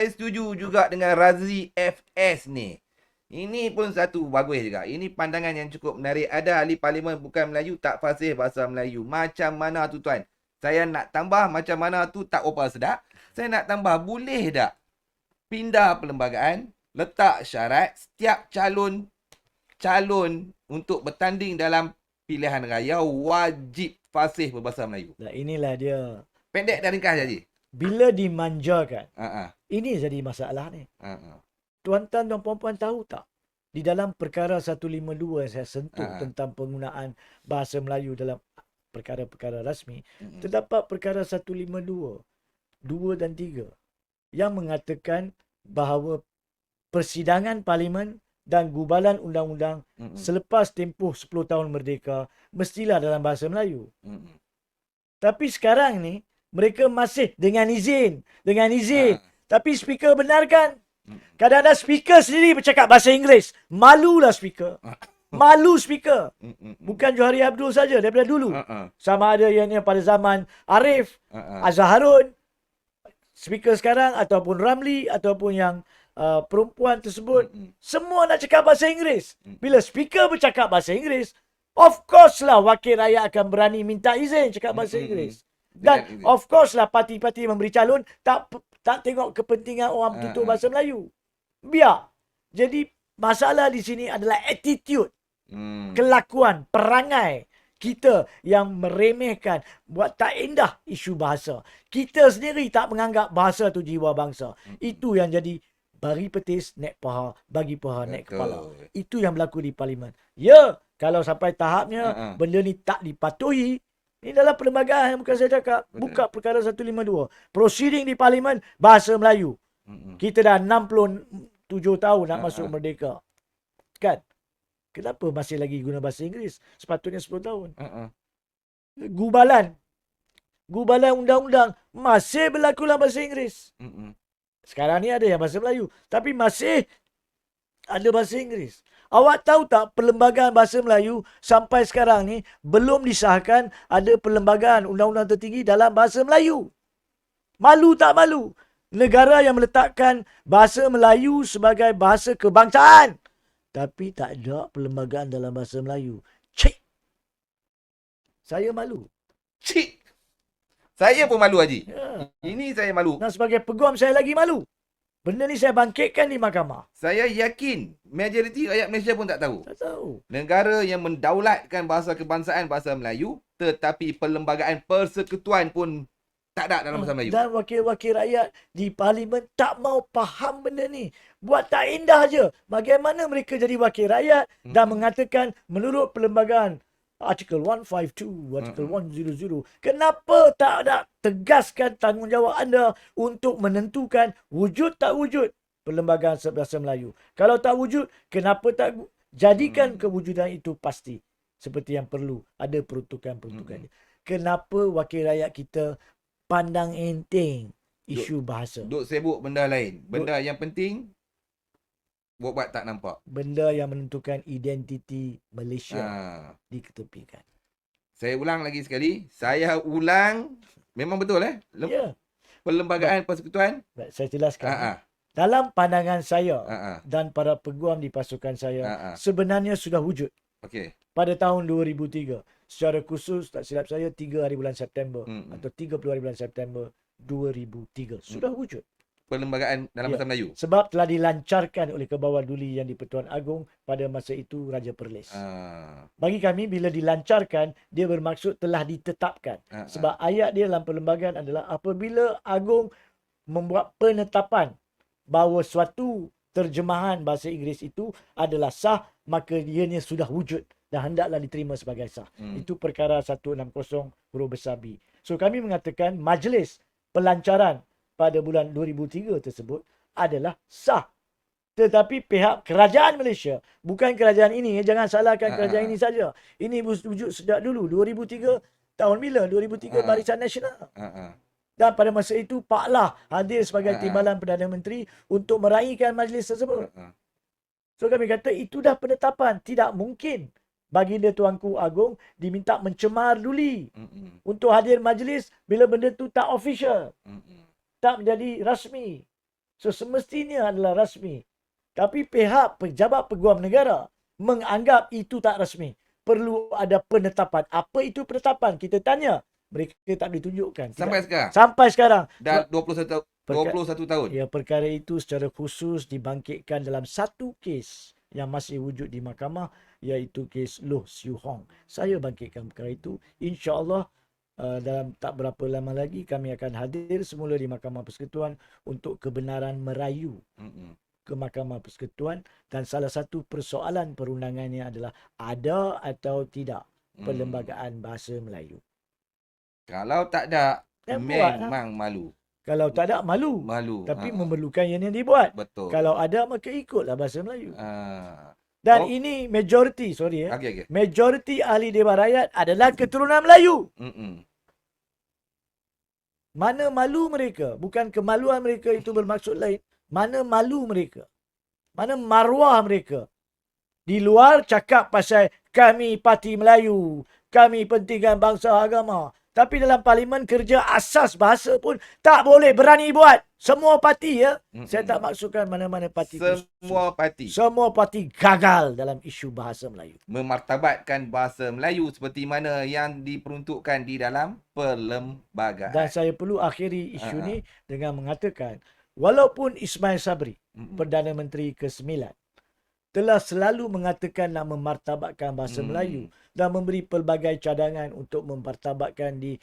Saya setuju juga dengan Razi FS ni. Ini pun satu bagus juga. Ini pandangan yang cukup menarik. Ada ahli parlimen bukan Melayu tak fasih bahasa Melayu. Macam mana tu tuan? Saya nak tambah macam mana tu tak apa sedap. Saya nak tambah boleh tak pindah perlembagaan, letak syarat setiap calon untuk bertanding dalam pilihan raya wajib fasih berbahasa Melayu. Nah, inilah dia. Pendek dan ringkas je. Bila dimanjakan, Ha ini jadi masalah ni. ha. Tuan-tuan dan puan-puan tahu tak? Di dalam perkara 152 yang saya sentuh Ha. tentang penggunaan bahasa Melayu dalam perkara-perkara rasmi, terdapat perkara 152, 2 dan 3 yang mengatakan bahawa persidangan parlimen dan gubalan undang-undang selepas tempoh 10 tahun merdeka mestilah dalam bahasa Melayu. Tapi sekarang ni mereka masih dengan izin. Tapi speaker benarkan. Kadang-kadang speaker sendiri bercakap bahasa Inggeris. Malulah speaker. Malu speaker. Bukan Johari Abdul saja daripada dulu. Sama ada yang pada zaman Arif, Azhar Harun, speaker sekarang ataupun Ramli ataupun yang perempuan tersebut, semua nak cakap bahasa Inggeris. Bila speaker bercakap bahasa Inggeris, of course lah wakil rakyat akan berani minta izin cakap bahasa Inggeris. Dan of course lah parti-parti memberi calon tak tengok kepentingan orang tutur bahasa Melayu. Biar. Jadi masalah di sini adalah attitude, kelakuan, perangai kita yang meremehkan, buat tak indah isu bahasa. Kita sendiri tak menganggap bahasa tu jiwa bangsa. Itu yang jadi bagi petis naik paha, bagi paha naik kepala. Itu yang berlaku di parlimen. Ya, kalau sampai tahapnya benda ni tak dipatuhi, ini dalam perlembagaan yang bukan saya cakap. Buka perkara 152. Proceeding di parlimen bahasa Melayu. Kita dah 67 tahun nak masuk merdeka. Kan? Kenapa masih lagi guna bahasa Inggeris? Sepatutnya 10 tahun. Gubalan undang-undang masih berlaku dalam bahasa Inggeris. Sekarang ni ada yang bahasa Melayu. Tapi masih ada bahasa Inggeris. Awak tahu tak perlembagaan bahasa Melayu sampai sekarang ni belum disahkan ada perlembagaan undang-undang tertinggi dalam bahasa Melayu. Malu tak malu? Negara yang meletakkan bahasa Melayu sebagai bahasa kebangsaan. Tapi tak ada perlembagaan dalam bahasa Melayu. Cik! Saya malu. Cik! Saya pun malu, Haji. Ya. Ini saya malu. Dan sebagai peguam saya lagi malu. Benda ni saya bangkitkan di mahkamah. Saya yakin majoriti rakyat Malaysia pun tak tahu. Tak tahu. Negara yang mendaulatkan bahasa kebangsaan bahasa Melayu, tetapi perlembagaan persekutuan pun tak ada dalam bahasa Melayu. Dan wakil-wakil rakyat di parlimen tak mau faham benda ni. Buat tak indah je. Bagaimana mereka jadi wakil rakyat dan mengatakan menurut perlembagaan Artikel 152, Artikel 100. Kenapa tak ada tegaskan tanggungjawab anda untuk menentukan wujud tak wujud perlembagaan bahasa Melayu? Kalau tak wujud, kenapa tak jadikan kewujudan itu pasti? Seperti yang perlu. Ada peruntukan-peruntukannya. Kenapa wakil rakyat kita pandang enteng isu bahasa? Duk sibuk benda lain. Benda yang penting, buat tak nampak. Benda yang menentukan identiti Malaysia diketepikan. Saya ulang lagi sekali. Saya ulang. Memang betul Ya. Perlembagaan persekutuan. Saya jelaskan. Dalam pandangan saya dan para peguam di pasukan saya, sebenarnya sudah wujud. Okey. Pada tahun 2003. Secara khusus, tak silap saya, 3 hari bulan September atau 30 hari bulan September 2003. Sudah wujud. Perlembagaan dalam bahasa Melayu. Sebab telah dilancarkan oleh Kebawah Duli Yang di-Pertuan Agong pada masa itu Raja Perlis. Bagi kami, bila dilancarkan, dia bermaksud telah ditetapkan. Sebab ayat dia dalam perlembagaan adalah apabila Agong membuat penetapan bahawa suatu terjemahan bahasa Inggeris itu adalah sah, maka ianya sudah wujud dan hendaklah diterima sebagai sah. Itu perkara 160 huruf besar B. So kami mengatakan majlis pelancaran pada bulan 2003 tersebut adalah sah. Tetapi pihak kerajaan Malaysia, bukan kerajaan ini, jangan salahkan kerajaan ini saja. Ini wujud sejak dulu. 2003, tahun bila? 2003 Barisan Nasional. Dan pada masa itu Pak Lah hadir sebagai timbalan Perdana Menteri untuk meraihkan majlis tersebut. So kami kata itu dah penetapan. Tidak mungkin Baginda Tuanku Agong diminta mencemar Duli untuk hadir majlis bila benda tu tak official. Tak menjadi rasmi. So semestinya adalah rasmi. Tapi pihak pejabat peguam negara menganggap itu tak rasmi. Perlu ada penetapan. Apa itu penetapan? Kita tanya. Mereka tak ditunjukkan. Sampai sekarang. Sampai sekarang. Dah 21 tahun. Ya, perkara itu secara khusus dibangkitkan dalam satu kes yang masih wujud di mahkamah, iaitu kes Loh Siu Hong. Saya bangkitkan perkara itu. InsyaAllah dalam tak berapa lama lagi kami akan hadir semula di Mahkamah Persekutuan untuk kebenaran merayu ke Mahkamah Persekutuan, dan salah satu persoalan perundangannya adalah ada atau tidak perlembagaan bahasa Melayu. Kalau tak ada, buat, memang malu. Kalau tak ada, malu. Malu. Tapi memerlukan yang dibuat. Betul. Kalau ada, maka ikutlah bahasa Melayu. Ah. Dan ini majoriti, Okay. majoriti ahli Dewan Rakyat adalah keturunan Melayu. Mana malu mereka? Bukan kemaluan mereka itu bermaksud lain. Mana malu mereka? Mana maruah mereka? Di luar cakap pasal kami parti Melayu, kami pentingkan bangsa agama. Tapi dalam parlimen kerja asas bahasa pun tak boleh berani buat. Semua parti ya. Saya tak maksudkan mana-mana parti. Semua parti. Semua parti gagal dalam isu bahasa Melayu. Memartabatkan bahasa Melayu seperti mana yang diperuntukkan di dalam perlembagaan. Dan saya perlu akhiri isu ni dengan mengatakan, walaupun Ismail Sabri, Perdana Menteri ke-9, telah selalu mengatakan nak memartabatkan bahasa Melayu dan memberi pelbagai cadangan untuk memartabatkan di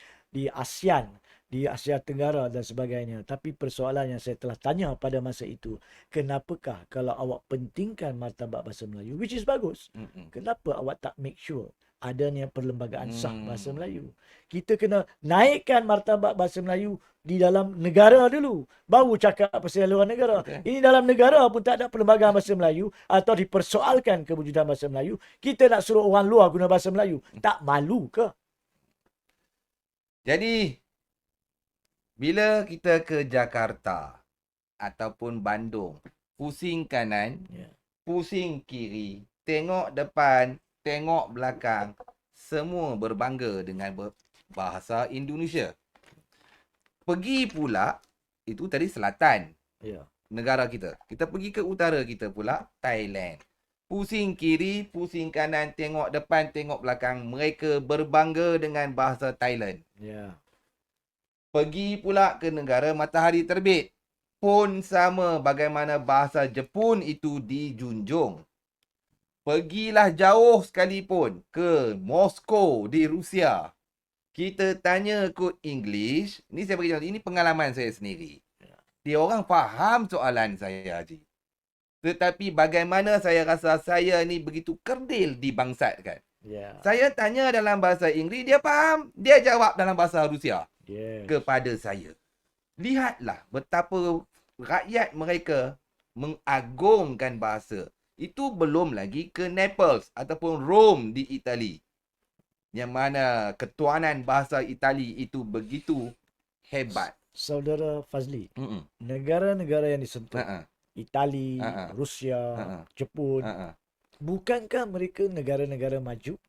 ASEAN, di Asia Tenggara dan sebagainya. Tapi persoalan yang saya telah tanya pada masa itu, kenapakah kalau awak pentingkan martabat bahasa Melayu, which is bagus, kenapa awak tak make sure adanya perlembagaan sah bahasa Melayu? Kita kena naikkan martabat bahasa Melayu di dalam negara dulu, baru cakap pasal luar negara. Ini dalam negara pun tak ada perlembagaan bahasa Melayu atau dipersoalkan kewujudan bahasa Melayu. Kita nak suruh orang luar guna bahasa Melayu. Tak malu ke? Jadi, bila kita ke Jakarta ataupun Bandung, pusing kanan, pusing kiri, tengok depan, tengok belakang, semua berbangga dengan bahasa Indonesia. Pergi pula, itu tadi selatan negara kita. Kita pergi ke utara kita pula, Thailand. Pusing kiri, pusing kanan, tengok depan, tengok belakang. Mereka berbangga dengan bahasa Thailand. Pergi pula ke negara matahari terbit. Pun sama bagaimana bahasa Jepun itu dijunjung. Pergilah jauh sekalipun ke Moskow di Rusia. Kita tanya kod English. Ni saya beritahu, ini pengalaman saya sendiri. Dia orang faham soalan saya, Haji. Tetapi bagaimana saya rasa saya ni begitu kerdil dibangsatkan. Saya tanya dalam bahasa Inggeris, dia faham. Dia jawab dalam bahasa Rusia kepada saya. Lihatlah betapa rakyat mereka mengagungkan bahasa. Itu belum lagi ke Naples ataupun Rome di Itali, yang mana ketuanan bahasa Itali itu begitu hebat. Saudara Fazli, negara-negara yang disentuh, Itali, Rusia, Jepun, bukankah mereka negara-negara maju?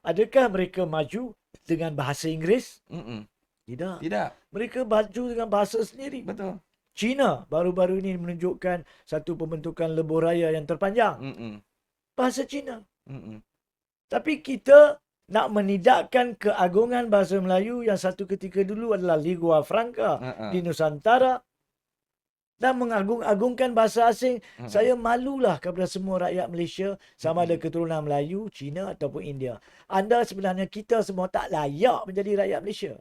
Adakah mereka maju dengan bahasa Inggeris? Tidak. Mereka maju dengan bahasa sendiri. Betul. China baru-baru ini menunjukkan satu pembentukan lebuh raya yang terpanjang. Bahasa Cina. Tapi kita nak menidakkan keagungan bahasa Melayu yang satu ketika dulu adalah lingua franca di Nusantara dan mengagung-agungkan bahasa asing. Saya malulah kepada semua rakyat Malaysia, sama ada keturunan Melayu, Cina ataupun India. Anda sebenarnya, kita semua tak layak menjadi rakyat Malaysia.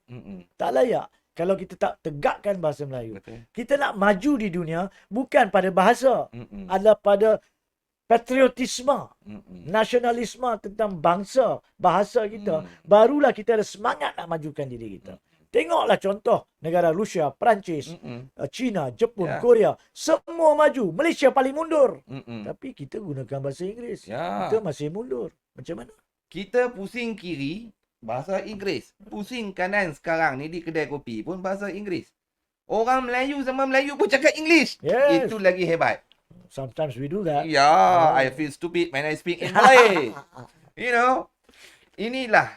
Tak layak kalau kita tak tegakkan bahasa Melayu. Kita nak maju di dunia bukan pada bahasa, adalah pada patriotisme, nasionalisme tentang bangsa, bahasa kita. Barulah kita ada semangat nak majukan diri kita. Tengoklah contoh negara Rusia, Perancis, China, Jepun, Korea. Semua maju. Malaysia paling mundur. Tapi kita gunakan bahasa Inggeris. Kita masih mundur. Macam mana? Kita pusing kiri, bahasa Inggeris. Pusing kanan sekarang ni di kedai kopi pun bahasa Inggeris. Orang Melayu sama Melayu pun cakap English. Itu lagi hebat. Sometimes we do that. I feel stupid when I speak in Malay. You know, inilah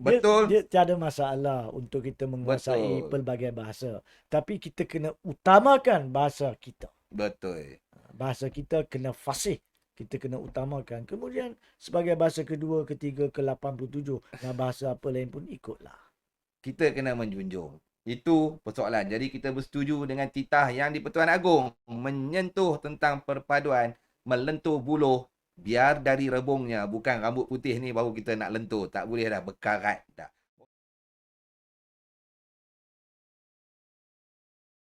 Betul. Dia tiada masalah untuk kita menguasai Betul. pelbagai bahasa. Tapi kita kena utamakan bahasa kita. Betul. Bahasa kita kena fasih. Kita kena utamakan. Kemudian sebagai bahasa kedua, ketiga, ke-87, nak bahasa apa lain pun ikutlah. Kita kena menjunjung. Itu persoalan. Jadi kita bersetuju dengan titah yang di-Pertuan Agong menyentuh tentang perpaduan melentur buluh biar dari rebungnya. Bukan rambut putih ni baru kita nak lentur. Tak boleh dah berkarat dah.